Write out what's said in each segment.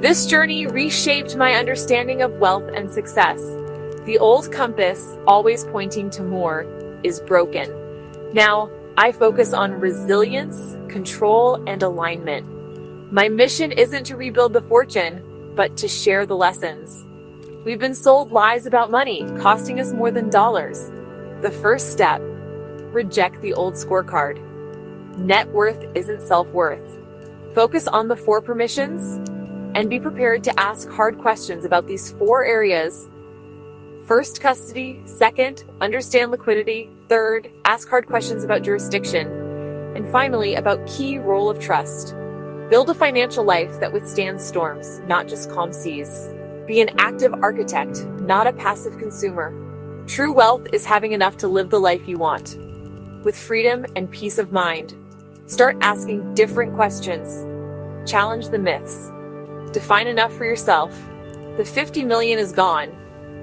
This journey reshaped my understanding of wealth and success. The old compass, always pointing to more, is broken. Now, I focus on resilience, control, and alignment. My mission isn't to rebuild the fortune, but to share the lessons. We've been sold lies about money, costing us more than dollars. The first step: reject the old scorecard. Net worth isn't self-worth. Focus on the 4 permissions and be prepared to ask hard questions about these 4 areas. First, custody. Second, understand liquidity. Third, ask hard questions about jurisdiction. And finally, about key role of trust. Build a financial life that withstands storms, not just calm seas. Be an active architect, not a passive consumer. True wealth is having enough to live the life you want, with freedom and peace of mind. Start asking different questions. Challenge the myths. Define enough for yourself. The 50 million is gone,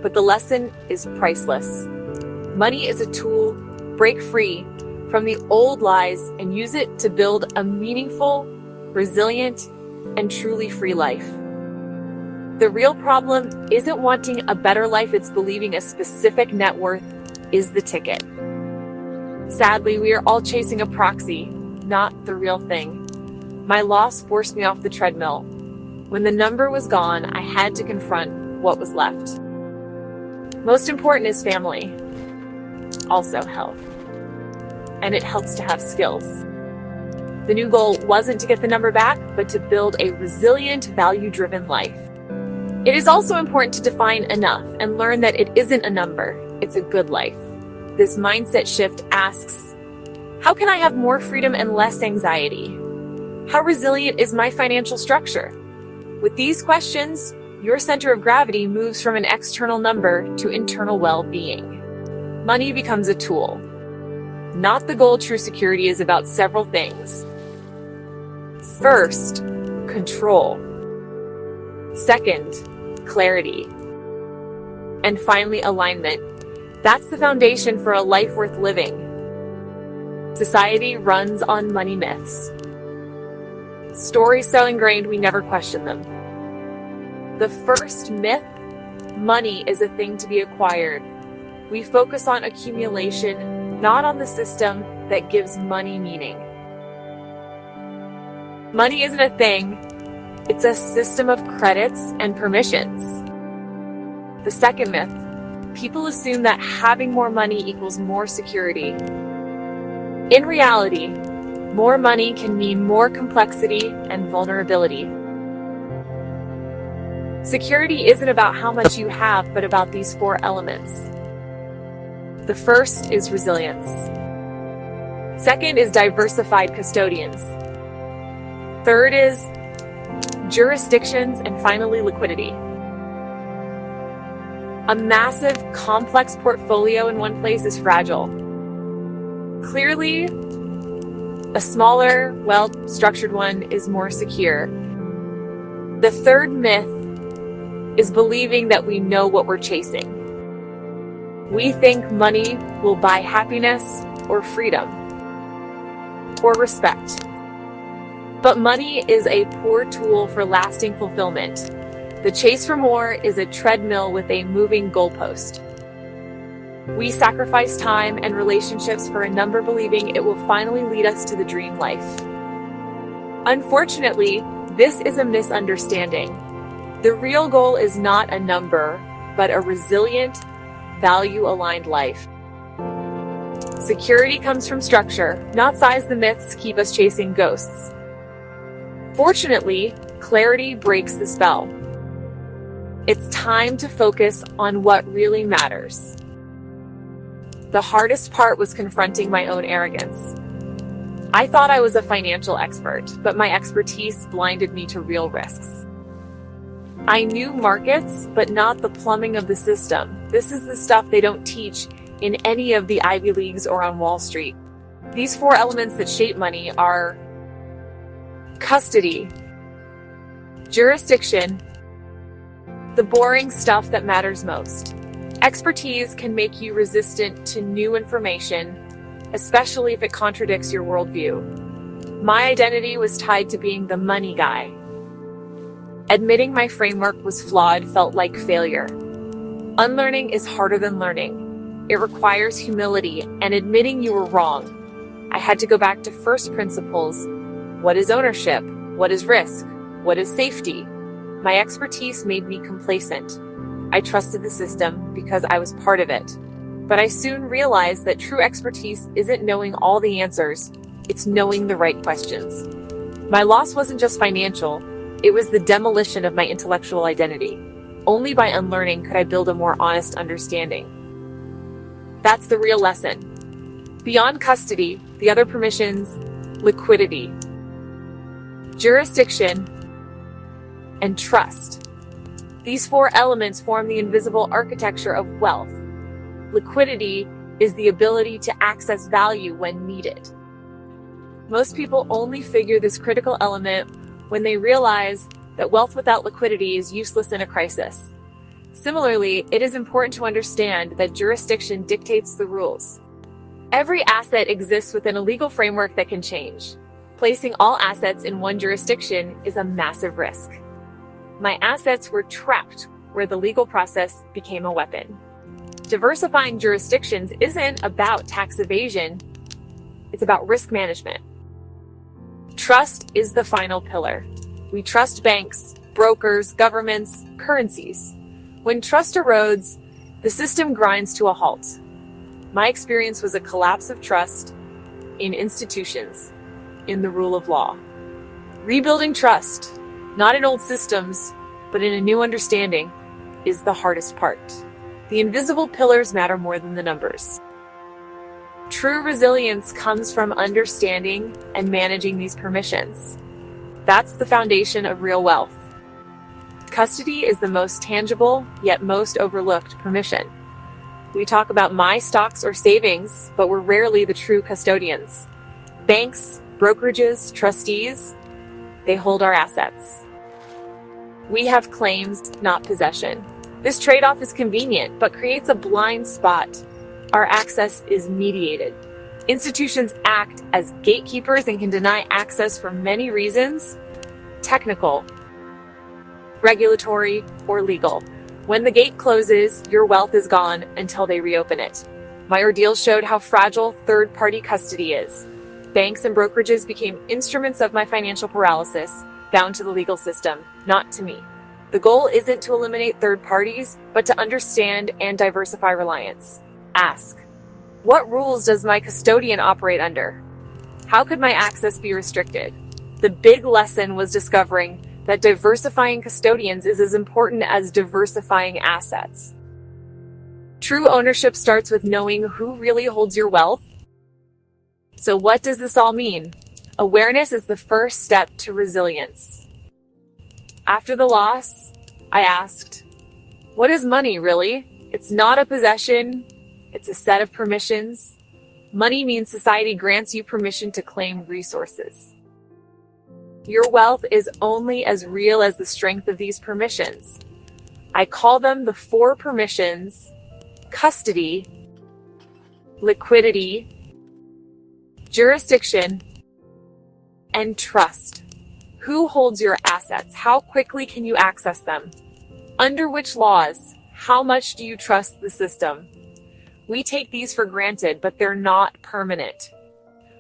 but the lesson is priceless. Money is a tool. Break free from the old lies and use it to build a meaningful, resilient, and truly free life. The real problem isn't wanting a better life, it's believing a specific net worth is the ticket. Sadly, we are all chasing a proxy, not the real thing. My loss forced me off the treadmill. When the number was gone, I had to confront what was left. Most important is family, also health. And it helps to have skills. The new goal wasn't to get the number back, but to build a resilient, value-driven life. It is also important to define enough and learn that it isn't a number, it's a good life. This mindset shift asks, how can I have more freedom and less anxiety? How resilient is my financial structure? With these questions, your center of gravity moves from an external number to internal well-being. Money becomes a tool, not the goal. True security is about several things. First, control. Second, clarity. And finally, alignment. That's the foundation for a life worth living. Society runs on money myths. Stories so ingrained we never question them. The first myth: money is a thing to be acquired. We focus on accumulation, not on the system that gives money meaning. Money isn't a thing, it's a system of credits and permissions. The second myth: people assume that having more money equals more security. In reality, more money can mean more complexity and vulnerability. Security isn't about how much you have, but about these 4 elements. The first is resilience. Second is diversified custodians. Third is jurisdictions, and finally liquidity. A massive, complex portfolio in one place is fragile. Clearly, a smaller, well-structured one is more secure. The third myth is believing that we know what we're chasing. We think money will buy happiness or freedom or respect. But money is a poor tool for lasting fulfillment. The chase for more is a treadmill with a moving goalpost. We sacrifice time and relationships for a number, believing it will finally lead us to the dream life. Unfortunately, this is a misunderstanding. The real goal is not a number, but a resilient, value-aligned life. Security comes from structure, not size. The myths keep us chasing ghosts. Fortunately, clarity breaks the spell. It's time to focus on what really matters. The hardest part was confronting my own arrogance. I thought I was a financial expert, but my expertise blinded me to real risks. I knew markets, but not the plumbing of the system. This is the stuff they don't teach in any of the Ivy Leagues or on Wall Street. These 4 elements that shape money are custody, jurisdiction, the boring stuff that matters most. Expertise can make you resistant to new information, especially if it contradicts your worldview. My identity was tied to being the money guy. Admitting my framework was flawed felt like failure. Unlearning is harder than learning. It requires humility and admitting you were wrong. I had to go back to first principles. What is ownership? What is risk? What is safety? My expertise made me complacent. I trusted the system because I was part of it. But I soon realized that true expertise isn't knowing all the answers, it's knowing the right questions. My loss wasn't just financial, it was the demolition of my intellectual identity. Only by unlearning could I build a more honest understanding. That's the real lesson. Beyond custody, the other permissions, liquidity, jurisdiction, and trust. These four elements form the invisible architecture of wealth. Liquidity is the ability to access value when needed. Most people only figure this critical element when they realize that wealth without liquidity is useless in a crisis. Similarly, it is important to understand that jurisdiction dictates the rules. Every asset exists within a legal framework that can change. Placing all assets in one jurisdiction is a massive risk. My assets were trapped where the legal process became a weapon. Diversifying jurisdictions isn't about tax evasion, it's about risk management. Trust is the final pillar. We trust banks, brokers, governments, currencies. When trust erodes, the system grinds to a halt. My experience was a collapse of trust in institutions, in the rule of law. Rebuilding trust, not in old systems, but in a new understanding, is the hardest part. The invisible pillars matter more than the numbers. True resilience comes from understanding and managing these permissions. That's the foundation of real wealth. Custody is the most tangible, yet most overlooked permission. We talk about my stocks or savings, but we're rarely the true custodians. Banks, brokerages, trustees, they hold our assets. We have claims, not possession. This trade-off is convenient, but creates a blind spot. Our access is mediated. Institutions act as gatekeepers and can deny access for many reasons: technical, regulatory, or legal. When the gate closes, your wealth is gone until they reopen it. My ordeal showed how fragile third-party custody is. Banks and brokerages became instruments of my financial paralysis, bound to the legal system, not to me. The goal isn't to eliminate third parties, but to understand and diversify reliance. Ask, what rules does my custodian operate under? How could my access be restricted? The big lesson was discovering that diversifying custodians is as important as diversifying assets. True ownership starts with knowing who really holds your wealth. So what does this all mean? Awareness is the first step to resilience. After the loss, I asked, what is money really? It's not a possession. It's a set of permissions. Money means society grants you permission to claim resources. Your wealth is only as real as the strength of these permissions. I call them the four permissions: custody, liquidity, jurisdiction, and trust. Who holds your assets? How quickly can you access them? Under which laws? How much do you trust the system? We take these for granted, but they're not permanent.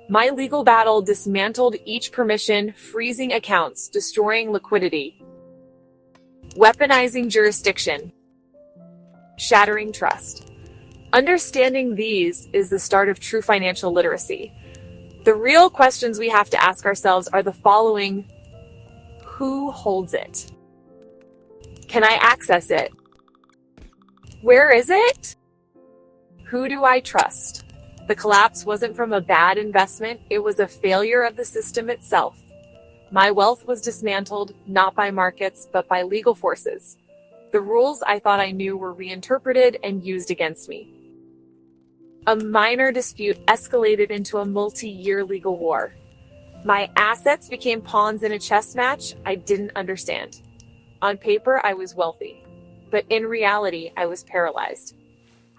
My legal battle dismantled each permission, freezing accounts, destroying liquidity, weaponizing jurisdiction, shattering trust. Understanding these is the start of true financial literacy. The real questions we have to ask ourselves are the following: who holds it? Can I access it? Where is it? Who do I trust? The collapse wasn't from a bad investment, it was a failure of the system itself. My wealth was dismantled, not by markets, but by legal forces. The rules I thought I knew were reinterpreted and used against me. A minor dispute escalated into a multi-year legal war. My assets became pawns in a chess match I didn't understand. On paper, I was wealthy, but in reality, I was paralyzed.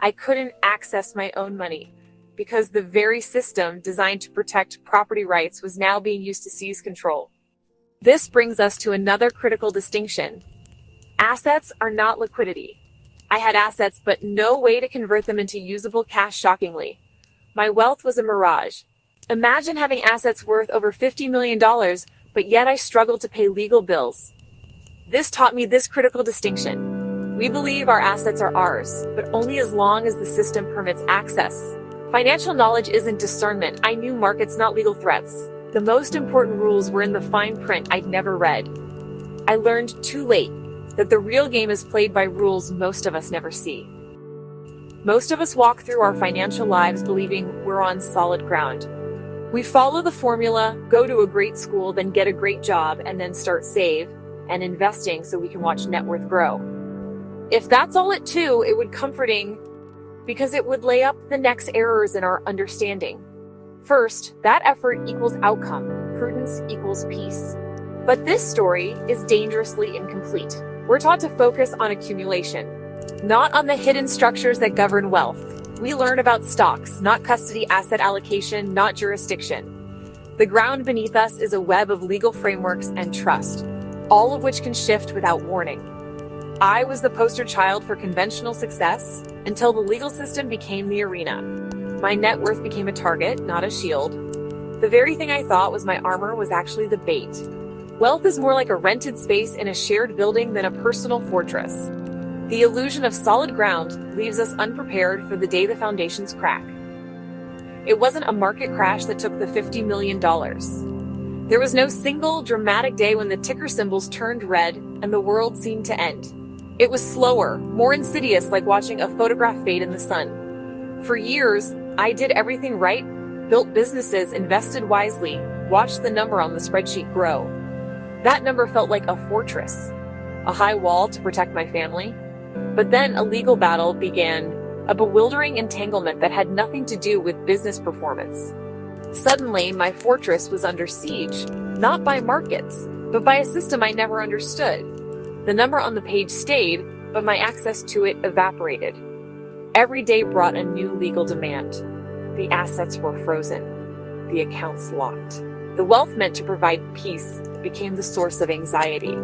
I couldn't access my own money because the very system designed to protect property rights was now being used to seize control. This brings us to another critical distinction. Assets are not liquidity. I had assets, but no way to convert them into usable cash, shockingly. My wealth was a mirage. Imagine having assets worth over $50 million, but yet I struggled to pay legal bills. This taught me this critical distinction. We believe our assets are ours, but only as long as the system permits access. Financial knowledge isn't discernment. I knew markets, not legal threats. The most important rules were in the fine print I'd never read. I learned too late that the real game is played by rules most of us never see. Most of us walk through our financial lives believing we're on solid ground. We follow the formula, go to a great school, then get a great job, and then start save and investing so we can watch net worth grow. If that's all it took, it would comforting because it would lay up the next errors in our understanding. First, that effort equals outcome. Prudence equals peace. But this story is dangerously incomplete. We're taught to focus on accumulation, not on the hidden structures that govern wealth. We learn about stocks, not custody, asset allocation, not jurisdiction. The ground beneath us is a web of legal frameworks and trust, all of which can shift without warning. I was the poster child for conventional success until the legal system became the arena. My net worth became a target, not a shield. The very thing I thought was my armor was actually the bait. Wealth is more like a rented space in a shared building than a personal fortress. The illusion of solid ground leaves us unprepared for the day the foundations crack. It wasn't a market crash that took the $50 million. There was no single dramatic day when the ticker symbols turned red and the world seemed to end. It was slower, more insidious, like watching a photograph fade in the sun. For years, I did everything right, built businesses, invested wisely, watched the number on the spreadsheet grow. That number felt like a fortress, a high wall to protect my family. But then a legal battle began, a bewildering entanglement that had nothing to do with business performance. Suddenly, my fortress was under siege, not by markets, but by a system I never understood. The number on the page stayed, but my access to it evaporated. Every day brought a new legal demand. The assets were frozen, the accounts locked. The wealth meant to provide peace became the source of anxiety.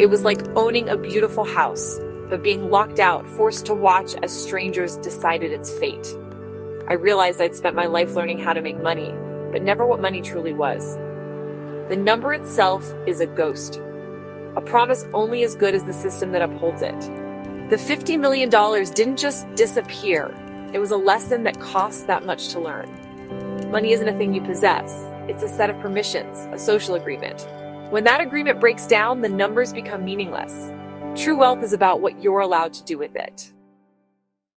It was like owning a beautiful house, but being locked out, forced to watch as strangers decided its fate. I realized I'd spent my life learning how to make money, but never what money truly was. The number itself is a ghost, a promise only as good as the system that upholds it. The $50 million didn't just disappear. It was a lesson that costs that much to learn. Money isn't a thing you possess. It's a set of permissions, a social agreement. When that agreement breaks down, the numbers become meaningless. True wealth is about what you're allowed to do with it.